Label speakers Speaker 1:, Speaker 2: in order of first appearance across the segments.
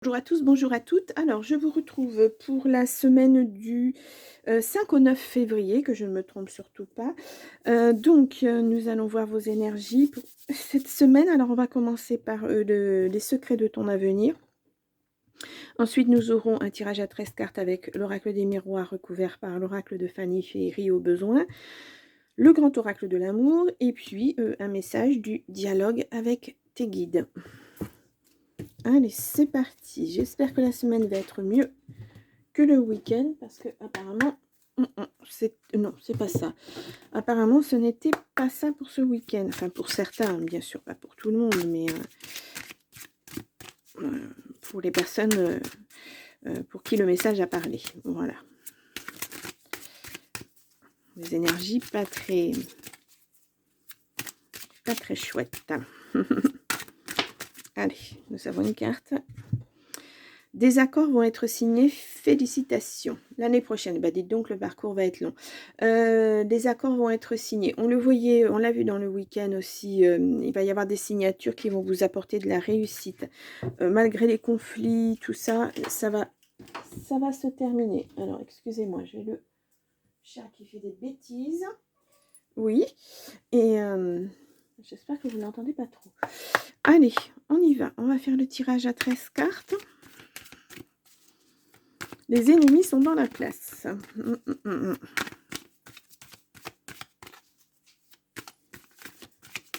Speaker 1: Bonjour à tous, bonjour à toutes. Alors, je vous retrouve pour la semaine du 5 au 9 février, que je ne me trompe surtout pas. Nous allons voir vos énergies pour cette semaine. Alors, on va commencer par les secrets de ton avenir. Ensuite, nous aurons un tirage à 13 cartes avec l'oracle des miroirs recouvert par l'oracle de Fanny Féerie au besoin, le grand oracle de l'amour, et puis un message du dialogue avec tes guides. Allez, c'est parti. J'espère que la semaine va être mieux que le week-end parce que apparemment, non, c'est pas ça. Apparemment, ce n'était pas ça pour ce week-end. Enfin, pour certains, bien sûr, pas pour tout le monde, mais pour les personnes pour qui le message a parlé. Voilà. Les énergies pas très chouettes. Allez, nous avons une carte. Des accords vont être signés, félicitations. L'année prochaine, bah dites donc, le parcours va être long. Des accords vont être signés. On le voyait, on l'a vu dans le week-end aussi, il va y avoir des signatures qui vont vous apporter de la réussite. Malgré les conflits, tout ça, ça va se terminer. Alors, excusez-moi, j'ai le chat qui fait des bêtises. Oui, et j'espère que vous n'entendez pas trop. Allez, on y va. On va faire le tirage à 13 cartes. Les ennemis sont dans la classe.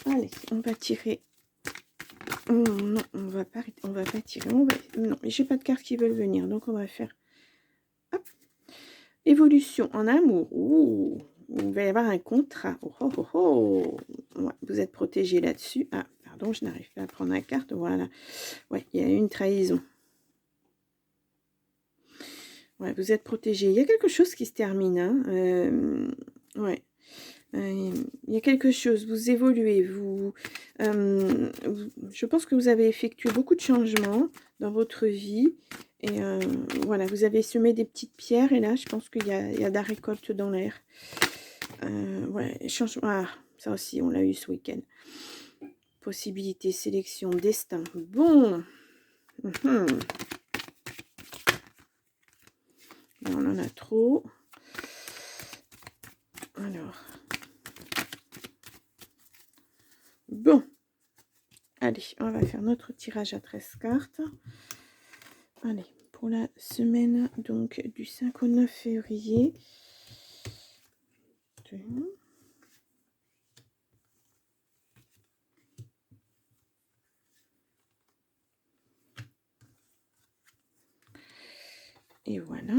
Speaker 1: Allez, on va tirer. Non, on va pas tirer. Non, j'ai pas de cartes qui veulent venir, donc on va faire. Hop. Évolution en amour. Ouh, il va y avoir un contrat. Oh, oh, oh, oh. Ouais, vous êtes protégé là-dessus. Ah, pardon, je n'arrive pas à prendre la carte. Voilà. Ouais, il y a une trahison. Ouais, vous êtes protégé. Il y a quelque chose qui se termine. Hein. Ouais. Il y a quelque chose, vous évoluez, je pense que vous avez effectué beaucoup de changements dans votre vie. Et voilà, vous avez semé des petites pierres. Et là, je pense qu'il y a de la récolte dans l'air. Ouais, changement. Ah, ça aussi, on l'a eu ce week-end. Possibilité, sélection, destin. Bon. Là, on en a trop. Alors. Bon. Allez, on va faire notre tirage à 13 cartes. Allez, pour la semaine donc du 5 au 9 février. Et voilà.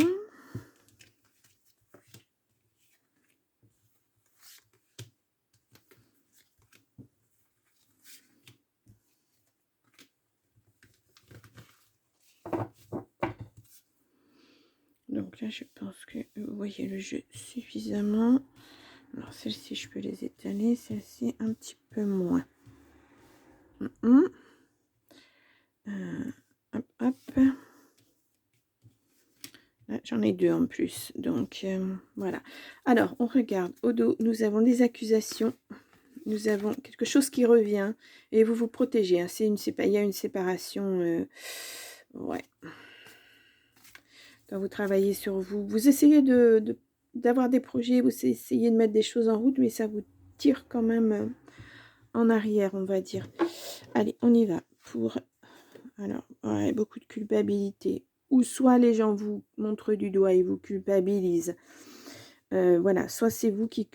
Speaker 1: Donc là, je pense que vous voyez le jeu suffisamment. Alors, celle-ci, je peux les étaler. Celle-ci, un petit peu moins. Hop, hop. Là, j'en ai deux en plus. Donc, voilà. Alors, on regarde. Au dos, nous avons des accusations. Nous avons quelque chose qui revient. Et vous vous protégez. Hein. Il y a une séparation. Ouais. Quand vous travaillez sur vous, vous essayez d'avoir des projets, vous essayez de mettre des choses en route, mais ça vous tire quand même en arrière, on va dire. Allez, on y va. Alors, ouais, beaucoup de culpabilité. Ou soit les gens vous montrent du doigt et vous culpabilisent. Voilà, soit c'est vous qui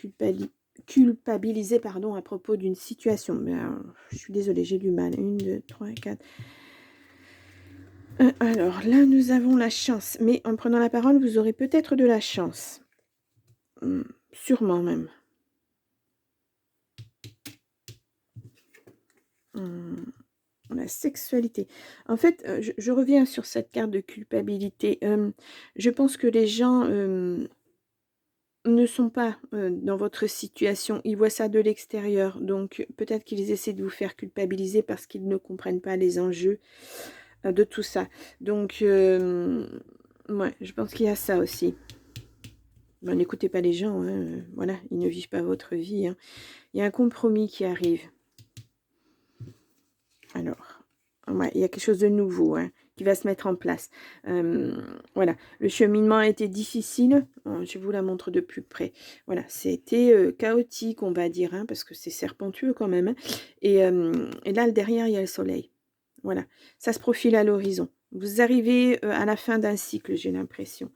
Speaker 1: culpabilisez pardon, à propos d'une situation. Mais je suis désolée, j'ai du mal. 1, 2, 3, 4... alors là, nous avons la chance. Mais en prenant la parole, vous aurez peut-être de la chance. Sûrement même. La sexualité. En fait, je reviens sur cette carte de culpabilité. Je pense que les gens ne sont pas dans votre situation. Ils voient ça de l'extérieur. Donc, peut-être qu'ils essaient de vous faire culpabiliser parce qu'ils ne comprennent pas les enjeux de tout ça. Donc, ouais, je pense qu'il y a ça aussi. Ben, n'écoutez pas les gens. Hein, voilà, ils ne vivent pas votre vie. Hein. Il y a un compromis qui arrive. Alors, ouais, il y a quelque chose de nouveau. Hein. qui va se mettre en place. Voilà, le cheminement a été difficile. Je vous la montre de plus près. Voilà, c'était chaotique, on va dire, hein, parce que c'est serpentueux quand même. Hein. Et là, derrière, il y a le soleil. Voilà, ça se profile à l'horizon. Vous arrivez à la fin d'un cycle, j'ai l'impression.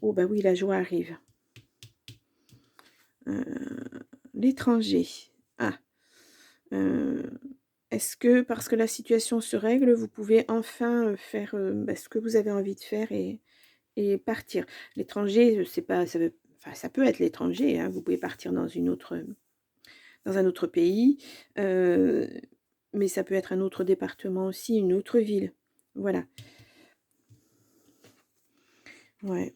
Speaker 1: Oh, bah oui, la joie arrive. L'étranger. Ah. Est-ce que, parce que la situation se règle, vous pouvez enfin faire ce que vous avez envie de faire et partir. L'étranger, c'est pas, enfin, ça peut être l'étranger, hein, vous pouvez partir dans un autre pays, mais ça peut être un autre département aussi, une autre ville. Voilà. Ouais.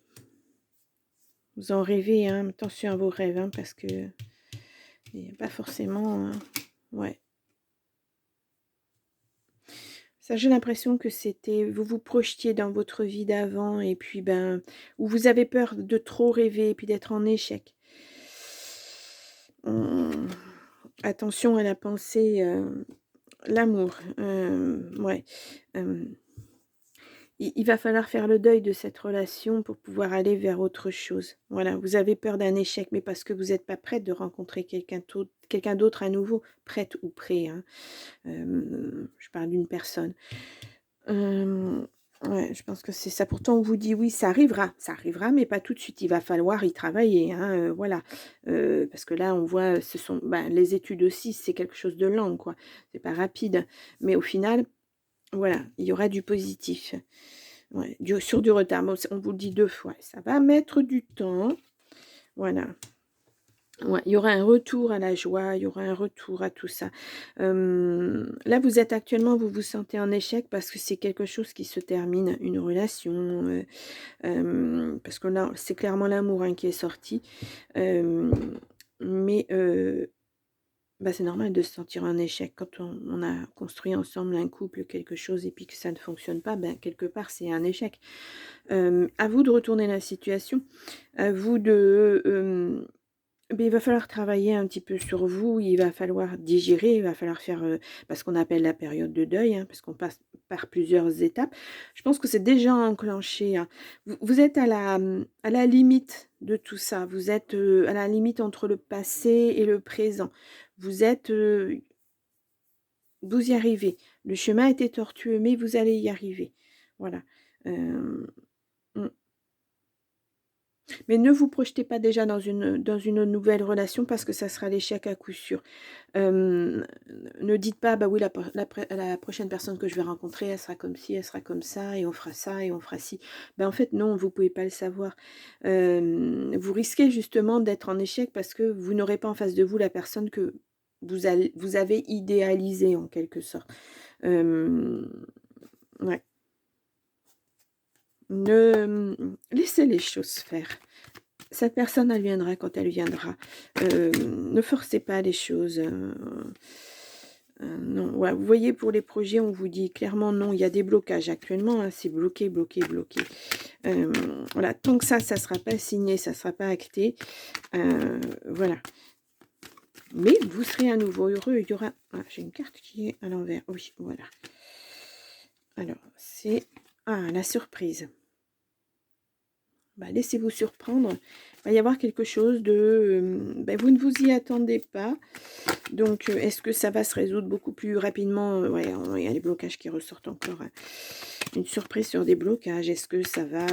Speaker 1: Vous en rêvez, hein, attention à vos rêves, hein, parce que il n'y a pas forcément... ouais. Ça, j'ai l'impression que c'était... Vous vous projetiez dans votre vie d'avant et puis, où vous avez peur de trop rêver et puis d'être en échec. Attention à la pensée, l'amour. Ouais. Il va falloir faire le deuil de cette relation pour pouvoir aller vers autre chose. Voilà, vous avez peur d'un échec, mais parce que vous n'êtes pas prête de rencontrer quelqu'un d'autre à nouveau, prête ou prêt. Hein. Je parle d'une personne. Ouais, je pense que c'est ça. Pourtant, on vous dit oui, ça arrivera, mais pas tout de suite. Il va falloir y travailler, hein, voilà. Parce que là, on voit, ce sont les études aussi, c'est quelque chose de lent, quoi. C'est pas rapide, mais au final, voilà, il y aura du positif. Ouais, sur du retard. On vous le dit 2 fois, ça va mettre du temps. Voilà. Ouais, il y aura un retour à la joie, il y aura un retour à tout ça. Là, vous êtes actuellement, vous vous sentez en échec parce que c'est quelque chose qui se termine, une relation, parce que là, c'est clairement l'amour qui est sorti. Mais c'est normal de se sentir en échec quand on a construit ensemble un couple, quelque chose, et puis que ça ne fonctionne pas, quelque part, c'est un échec. À vous de retourner la situation, à vous de... il va falloir travailler un petit peu sur vous, il va falloir digérer, il va falloir faire ce qu'on appelle la période de deuil, hein, parce qu'on passe par plusieurs étapes. Je pense que c'est déjà enclenché. Hein. Vous êtes à la limite de tout ça. Vous êtes à la limite entre le passé et le présent. Vous y arrivez. Le chemin était tortueux, mais vous allez y arriver. Voilà. Mais ne vous projetez pas déjà dans une nouvelle relation parce que ça sera l'échec à coup sûr. Ne dites pas, oui, la prochaine personne que je vais rencontrer, elle sera comme ci, elle sera comme ça, et on fera ça, et on fera ci. En fait, non, vous ne pouvez pas le savoir. Vous risquez justement d'être en échec parce que vous n'aurez pas en face de vous la personne que vous avez idéalisée en quelque sorte. Ouais. Laissez les choses faire. Cette personne, elle viendra quand elle viendra. Ne forcez pas les choses. Non, ouais, vous voyez, pour les projets, on vous dit clairement non. Il y a des blocages actuellement. Hein, c'est bloqué, bloqué, bloqué. Voilà, tant que ça ne sera pas signé, ça ne sera pas acté. Voilà. Mais vous serez à nouveau heureux. Il y aura... Ah, j'ai une carte qui est à l'envers. Oui, voilà. Alors, c'est... Ah, la surprise. Laissez-vous surprendre. Il va y avoir quelque chose de... vous ne vous y attendez pas. Donc, est-ce que ça va se résoudre beaucoup plus rapidement? Ouais, il y a les blocages qui ressortent encore. Hein. Une surprise sur des blocages. Est-ce que ça va...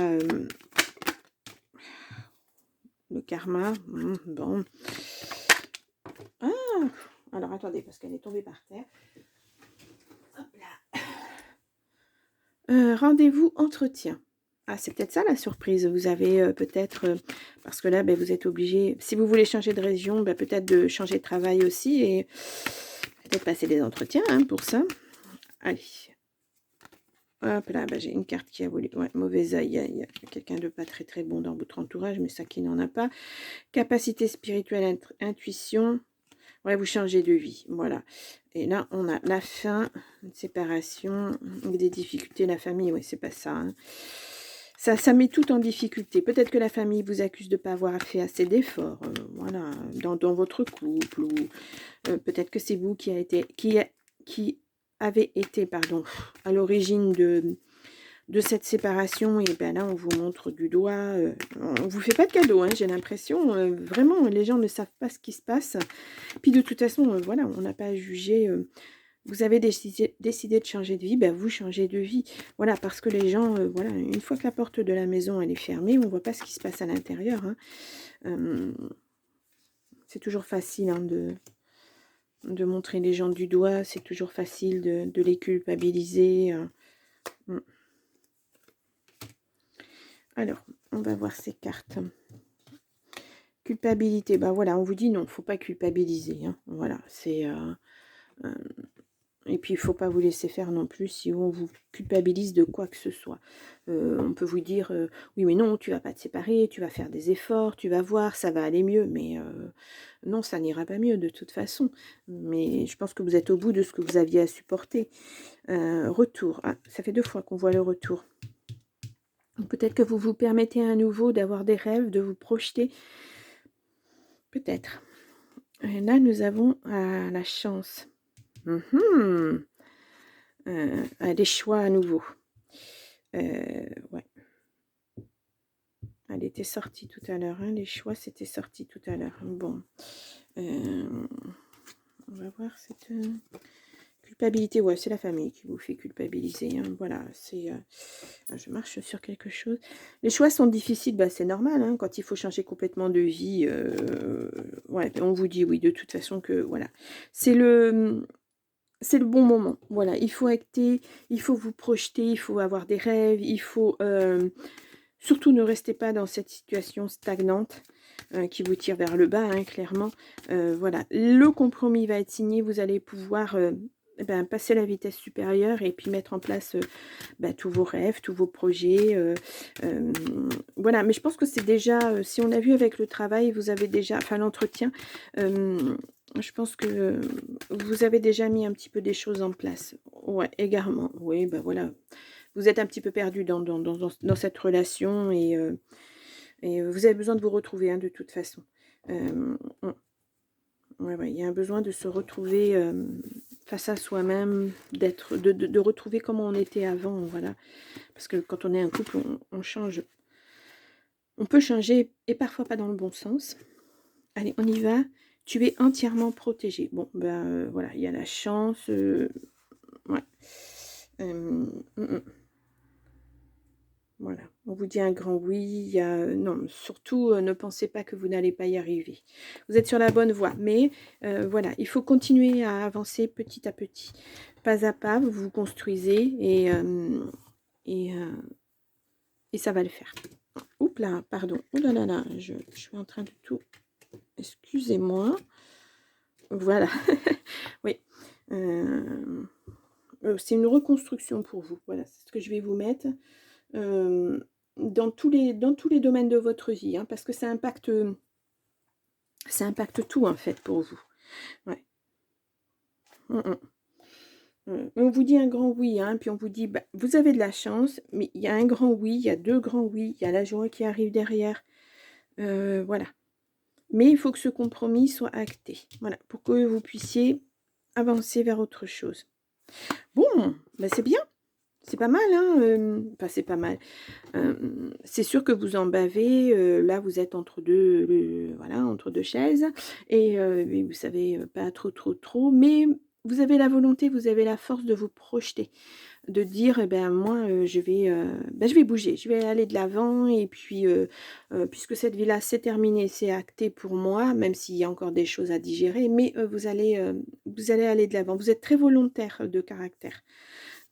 Speaker 1: Le karma. Bon. Ah! Alors, attendez, parce qu'elle est tombée par terre. Hop là. Rendez-vous entretien. Ah, c'est peut-être ça la surprise. Vous avez peut-être, parce que là, vous êtes obligé, si vous voulez changer de région, peut-être de changer de travail aussi et peut-être passer des entretiens pour ça. Allez. Hop là, j'ai une carte qui a voulu... Ouais, mauvais œil. Il y a quelqu'un de pas très très bon dans votre entourage, mais ça qui n'en a pas. Capacité spirituelle, intuition. Ouais, vous changez de vie. Voilà. Et là, on a la fin, une séparation, des difficultés, la famille. Ouais, c'est pas ça. Hein. Ça met tout en difficulté. Peut-être que la famille vous accuse de ne pas avoir fait assez d'efforts, voilà, dans votre couple, ou peut-être que c'est vous qui qui avait été, pardon, à l'origine de cette séparation, et ben là, on vous montre du doigt. On vous fait pas de cadeau, hein, j'ai l'impression. Vraiment, les gens ne savent pas ce qui se passe. Puis de toute façon, voilà, on n'a pas à juger. Vous avez décidé de changer de vie, ben vous changez de vie. Voilà, parce que les gens, voilà, une fois que la porte de la maison elle est fermée, on ne voit pas ce qui se passe à l'intérieur. Hein. C'est toujours facile hein, de montrer les gens du doigt, c'est toujours facile de les culpabiliser. Alors, on va voir ces cartes. Culpabilité, ben voilà, on vous dit non, il ne faut pas culpabiliser. Hein. Voilà, c'est... et puis, il ne faut pas vous laisser faire non plus si on vous culpabilise de quoi que ce soit. On peut vous dire, oui, mais non, tu vas pas te séparer, tu vas faire des efforts, tu vas voir, ça va aller mieux. Mais non, ça n'ira pas mieux de toute façon. Mais je pense que vous êtes au bout de ce que vous aviez à supporter. Retour. Ah, ça fait 2 fois qu'on voit le retour. Peut-être que vous vous permettez à nouveau d'avoir des rêves, de vous projeter. Peut-être. Et là, nous avons la chance. Des choix à nouveau. Ouais. Elle était sortie tout à l'heure. Hein. Les choix, c'était sorti tout à l'heure. Bon. On va voir cette culpabilité. Ouais, c'est la famille qui vous fait culpabiliser. Hein. Voilà, c'est... je marche sur quelque chose. Les choix sont difficiles, bah, c'est normal. Hein. Quand il faut changer complètement de vie, ouais, on vous dit oui, de toute façon que... Voilà. C'est le bon moment. Voilà, il faut acter, il faut vous projeter, il faut avoir des rêves, il faut... surtout ne restez pas dans cette situation stagnante qui vous tire vers le bas, hein, clairement. Voilà, le compromis va être signé, vous allez pouvoir passer à la vitesse supérieure et puis mettre en place tous vos rêves, tous vos projets. Voilà, mais je pense que c'est déjà, si on a vu avec le travail, vous avez déjà, enfin l'entretien, je pense que vous avez déjà mis un petit peu des choses en place. Ouais, égarement. Oui, ben voilà. Vous êtes un petit peu perdu dans cette relation et vous avez besoin de vous retrouver hein, de toute façon. Ouais, il y a un besoin de se retrouver face à soi-même, de retrouver comment on était avant, voilà. Parce que quand on est un couple, on change. On peut changer et parfois pas dans le bon sens. Allez, on y va. Tu es entièrement protégé. Bon, ben voilà, il y a la chance. Ouais. Voilà, on vous dit un grand oui. Il y a, non, surtout, ne pensez pas que vous n'allez pas y arriver. Vous êtes sur la bonne voie, mais voilà, il faut continuer à avancer petit à petit. Pas à pas, vous vous construisez et ça va le faire. Oups là, pardon. Ouh là là là, je suis en train de tout... Excusez-moi. Voilà. Oui. C'est une reconstruction pour vous. Voilà, c'est ce que je vais vous mettre. Dans tous les domaines de votre vie, hein, parce que ça impacte tout en fait pour vous. Ouais. On vous dit un grand oui, hein, puis on vous dit, vous avez de la chance, mais il y a un grand oui, il y a 2 grands oui, il y a la joie qui arrive derrière. Voilà. Mais il faut que ce compromis soit acté. Voilà, pour que vous puissiez avancer vers autre chose. Bon, c'est bien. C'est pas mal, hein. Enfin, c'est pas mal. C'est sûr que vous en bavez. Là, vous êtes entre voilà, entre 2 chaises. Et vous savez pas trop. Mais vous avez la volonté, vous avez la force de vous projeter. De dire, moi, je vais bouger. Je vais aller de l'avant. Et puis, puisque cette vie-là, c'est terminé, c'est acté pour moi, même s'il y a encore des choses à digérer. Mais vous allez aller de l'avant. Vous êtes très volontaire de caractère.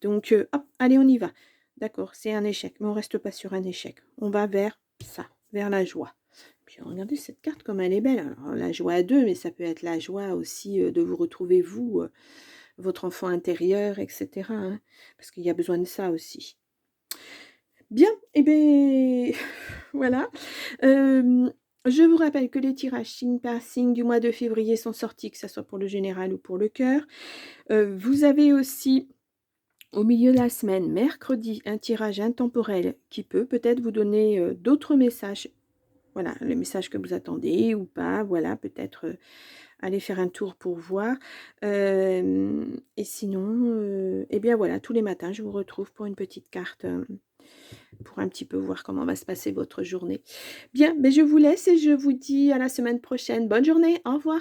Speaker 1: Donc, hop, allez, on y va. D'accord, c'est un échec, mais on ne reste pas sur un échec. On va vers ça, vers la joie. Puis regardez cette carte comme elle est belle. Alors, la joie à 2, mais ça peut être la joie aussi de vous retrouver, vous, votre enfant intérieur, etc. Hein, parce qu'il y a besoin de ça aussi. Bien, et bien, voilà. Je vous rappelle que les tirages signe par signe du mois de février sont sortis, que ce soit pour le général ou pour le cœur. Vous avez aussi... Au milieu de la semaine, mercredi, un tirage intemporel qui peut peut-être vous donner d'autres messages. Voilà, les messages que vous attendez ou pas. Voilà, peut-être aller faire un tour pour voir. Et sinon, et bien voilà, tous les matins, je vous retrouve pour une petite carte, pour un petit peu voir comment va se passer votre journée. Bien, mais je vous laisse et je vous dis à la semaine prochaine. Bonne journée, au revoir.